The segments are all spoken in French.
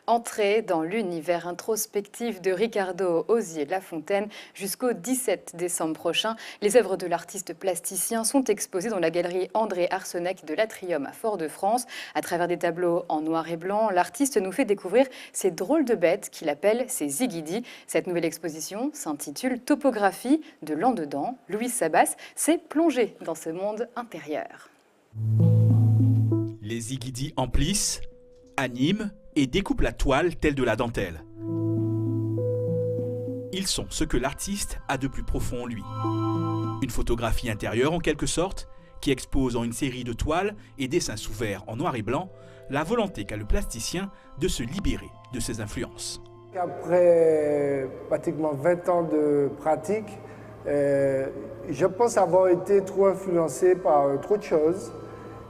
Entrez dans l'univers introspectif de Ricardo Osier-Lafontaine jusqu'au 17 décembre prochain. Les œuvres de l'artiste plasticien sont exposées dans la galerie André Arsenac de l'Atrium à Fort-de-France. À travers des tableaux en noir et blanc, l'artiste nous fait découvrir ces drôles de bêtes qu'il appelle ses zigidis. Cette nouvelle exposition s'intitule Topographie de l'en-dedans. Louise Sabas s'est plongée dans ce monde intérieur. Les zigidis emplissent, animent et découpent la toile telle de la dentelle. Ils sont ce que l'artiste a de plus profond en lui. Une photographie intérieure en quelque sorte, qui expose en une série de toiles et dessins sous verre en noir et blanc la volonté qu'a le plasticien de se libérer de ses influences. Après pratiquement 20 ans de pratique, je pense avoir été trop influencé par trop de choses.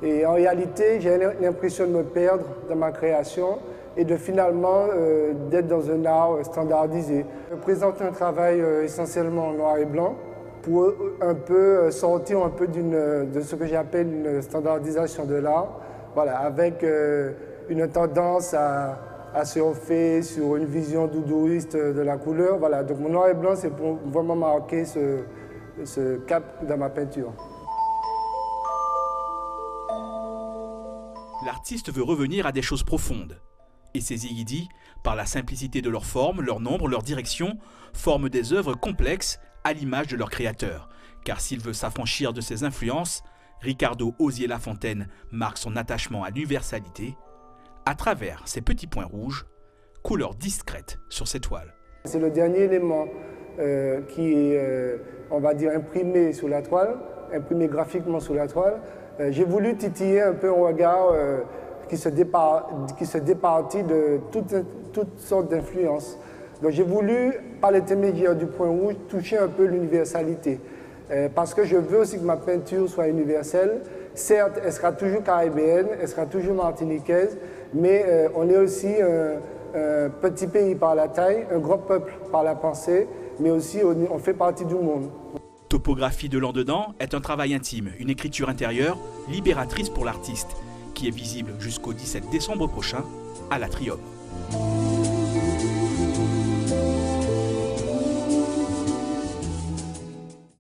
Et en réalité, j'ai l'impression de me perdre dans ma création et de finalement d'être dans un art standardisé. Je présente un travail essentiellement en noir et blanc pour un peu sortir un peu de ce que j'appelle une standardisation de l'art, voilà, avec une tendance à surfer sur une vision doudouiste de la couleur. Voilà. Donc mon noir et blanc, c'est pour vraiment marquer ce cap dans ma peinture. L'artiste veut revenir à des choses profondes. Et ces zigidis, par la simplicité de leur forme, leur nombre, leur direction, forment des œuvres complexes à l'image de leur créateur. Car s'il veut s'affranchir de ses influences, Ricardo Osier-Lafontaine marque son attachement à l'universalité à travers ces petits points rouges, couleur discrète sur ses toiles. C'est le dernier élément qui est, on va dire, imprimé sur la toile, imprimé graphiquement sur la toile. J'ai voulu titiller un peu un regard qui se départit de toutes sortes d'influences. Donc j'ai voulu, par l'intermédiaire du point rouge, toucher un peu l'universalité. Parce que je veux aussi que ma peinture soit universelle. Certes, elle sera toujours caribéenne, elle sera toujours martiniquaise, mais on est aussi un petit pays par la taille, un grand peuple par la pensée, mais aussi on fait partie du monde. Topographie de l'en-dedans est un travail intime, une écriture intérieure libératrice pour l'artiste, qui est visible jusqu'au 17 décembre prochain à l'Atrium.